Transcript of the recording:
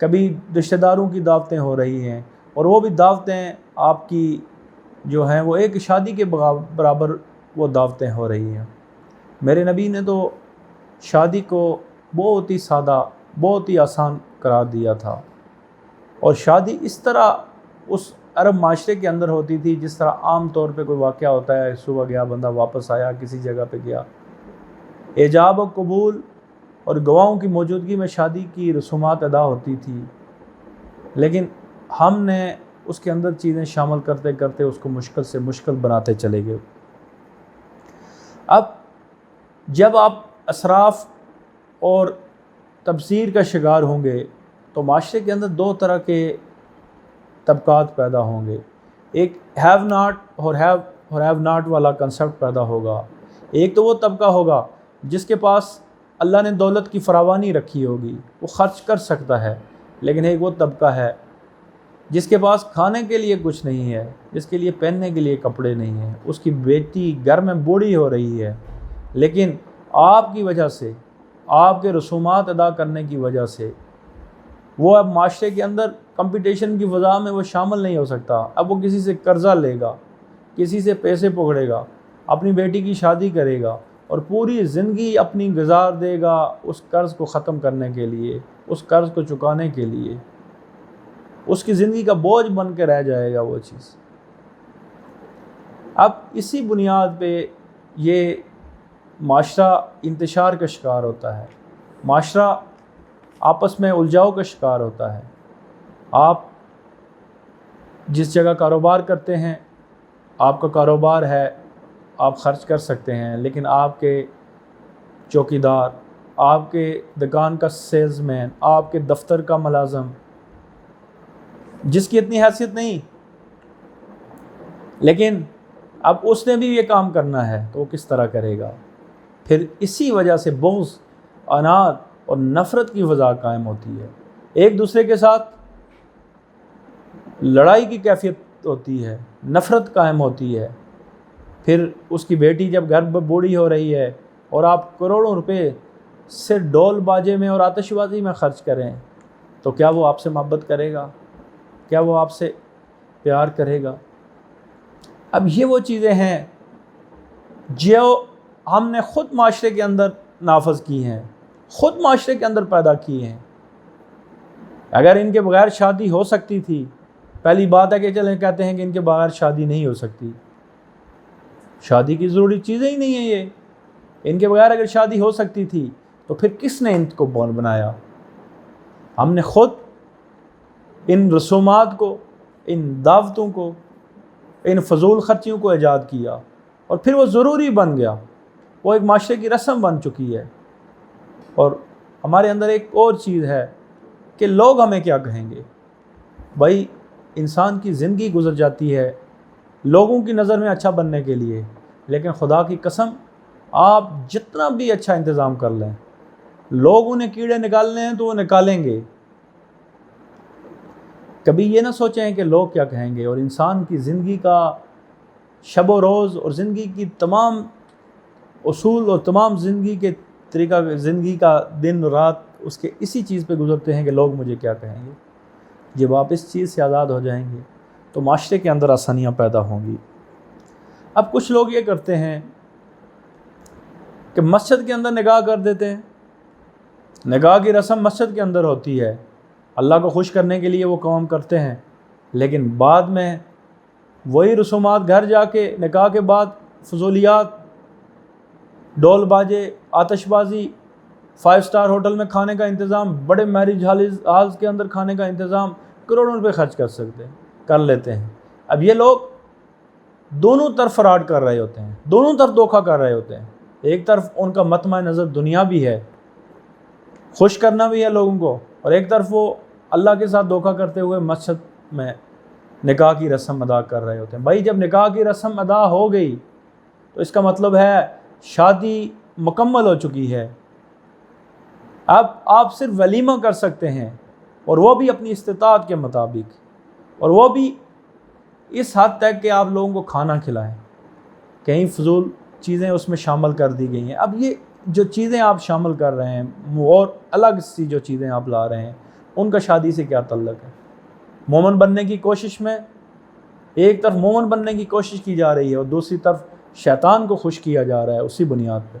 کبھی رشتہ داروں کی دعوتیں ہو رہی ہیں، اور وہ بھی دعوتیں آپ کی جو ہیں وہ ایک شادی کے برابر وہ دعوتیں ہو رہی ہیں۔ میرے نبی نے تو شادی کو بہت ہی سادہ، بہت ہی آسان قرار دیا تھا، اور شادی اس طرح اس عرب معاشرے کے اندر ہوتی تھی جس طرح عام طور پہ کوئی واقعہ ہوتا ہے، صبح گیا بندہ واپس آیا، کسی جگہ پہ گیا۔ ایجاب و قبول اور گواہوں کی موجودگی میں شادی کی رسومات ادا ہوتی تھی، لیکن ہم نے اس کے اندر چیزیں شامل کرتے کرتے اس کو مشکل سے مشکل بناتے چلے گئے۔ اب جب آپ اسراف اور تبذیر کا شکار ہوں گے تو معاشرے کے اندر دو طرح کے طبقات پیدا ہوں گے، ایک ہیو ناٹ اور ہیو ناٹ والا کنسیپٹ پیدا ہوگا۔ ایک تو وہ طبقہ ہوگا جس کے پاس اللہ نے دولت کی فراوانی رکھی ہوگی، وہ خرچ کر سکتا ہے، لیکن ایک وہ طبقہ ہے جس کے پاس کھانے کے لیے کچھ نہیں ہے، جس کے لیے پہننے کے لیے کپڑے نہیں ہیں، اس کی بیٹی گھر میں بوڑھی ہو رہی ہے، لیکن آپ کی وجہ سے، آپ کے رسومات ادا کرنے کی وجہ سے وہ اب معاشرے کے اندر کمپٹیشن کی فضا میں وہ شامل نہیں ہو سکتا۔ اب وہ کسی سے قرضہ لے گا، کسی سے پیسے پکڑے گا، اپنی بیٹی کی شادی کرے گا، اور پوری زندگی اپنی گزار دے گا اس قرض کو ختم کرنے کے لیے، اس قرض کو چکانے کے لیے۔ اس کی زندگی کا بوجھ بن کے رہ جائے گا وہ چیز۔ اب اسی بنیاد پہ یہ معاشرہ انتشار کا شکار ہوتا ہے، معاشرہ آپس میں الجھاؤ کا شکار ہوتا ہے۔ آپ جس جگہ کاروبار کرتے ہیں، آپ کا کاروبار ہے، آپ خرچ کر سکتے ہیں، لیکن آپ کے چوکیدار، آپ کے دکان کا سیلز مین، آپ کے دفتر کا ملازم، جس کی اتنی حیثیت نہیں، لیکن اب اس نے بھی یہ کام کرنا ہے تو وہ کس طرح کرے گا؟ پھر اسی وجہ سے بغض، عناد اور نفرت کی فضا قائم ہوتی ہے، ایک دوسرے کے ساتھ لڑائی کی کیفیت ہوتی ہے، نفرت قائم ہوتی ہے۔ پھر اس کی بیٹی جب گھر میں بوڑھی ہو رہی ہے اور آپ کروڑوں روپے صرف ڈول باجے میں اور آتش بازی میں خرچ کریں تو کیا وہ آپ سے محبت کرے گا؟ کیا وہ آپ سے پیار کرے گا؟ اب یہ وہ چیزیں ہیں جو ہم نے خود معاشرے کے اندر نافذ کی ہیں، خود معاشرے کے اندر پیدا کی ہیں۔ اگر ان کے بغیر شادی ہو سکتی تھی، پہلی بات ہے کہ چلیں کہتے ہیں کہ ان کے بغیر شادی نہیں ہو سکتی، شادی کی ضروری چیزیں ہی نہیں ہیں یہ۔ ان کے بغیر اگر شادی ہو سکتی تھی تو پھر کس نے ان کو بنایا؟ ہم نے خود ان رسومات کو، ان دعوتوں کو، ان فضول خرچیوں کو ایجاد کیا، اور پھر وہ ضروری بن گیا، وہ ایک معاشرے کی رسم بن چکی ہے۔ اور ہمارے اندر ایک اور چیز ہے کہ لوگ ہمیں کیا کہیں گے۔ بھائی انسان کی زندگی گزر جاتی ہے لوگوں کی نظر میں اچھا بننے کے لیے، لیکن خدا کی قسم آپ جتنا بھی اچھا انتظام کر لیں، لوگ انہیں کیڑے نکالنے ہیں تو وہ نکالیں گے۔ کبھی یہ نہ سوچیں کہ لوگ کیا کہیں گے، اور انسان کی زندگی کا شب و روز اور زندگی کی تمام اصول اور تمام زندگی کے طریقہ، زندگی کا دن رات اس کے اسی چیز پہ گزرتے ہیں کہ لوگ مجھے کیا کہیں گے۔ جب آپ اس چیز سے آزاد ہو جائیں گے تو معاشرے کے اندر آسانیاں پیدا ہوں گی۔ اب کچھ لوگ یہ کرتے ہیں کہ مسجد کے اندر نکاح کر دیتے ہیں، نکاح کی رسم مسجد کے اندر ہوتی ہے، اللہ کو خوش کرنے کے لیے وہ کام کرتے ہیں، لیکن بعد میں وہی رسومات گھر جا کے نکاح کے بعد فضولیات، ڈول باجے، آتش بازی، 5 اسٹار ہوٹل میں کھانے کا انتظام، بڑے میرج ہالز کے اندر کھانے کا انتظام، کروڑوں روپے خرچ کر لیتے ہیں۔ اب یہ لوگ دونوں طرف فراڈ کر رہے ہوتے ہیں، دونوں طرف دھوکہ کر رہے ہوتے ہیں۔ ایک طرف ان کا مطمع نظر دنیا بھی ہے، خوش کرنا بھی ہے لوگوں کو، اور ایک طرف وہ اللہ کے ساتھ دھوکہ کرتے ہوئے مسجد میں نکاح کی رسم ادا کر رہے ہوتے ہیں۔ بھائی جب نکاح کی رسم ادا ہو گئی تو اس کا مطلب ہے شادی مکمل ہو چکی ہے۔ اب آپ صرف ولیمہ کر سکتے ہیں، اور وہ بھی اپنی استطاعت کے مطابق، اور وہ بھی اس حد تک کہ آپ لوگوں کو کھانا کھلائیں۔ کہیں فضول چیزیں اس میں شامل کر دی گئی ہیں۔ اب یہ جو چیزیں آپ شامل کر رہے ہیں اور الگ سی جو چیزیں آپ لا رہے ہیں، ان کا شادی سے کیا تعلق ہے؟ مومن بننے کی کوشش میں ایک طرف مومن بننے کی کوشش کی جا رہی ہے اور دوسری طرف شیطان کو خوش کیا جا رہا ہے اسی بنیاد پہ۔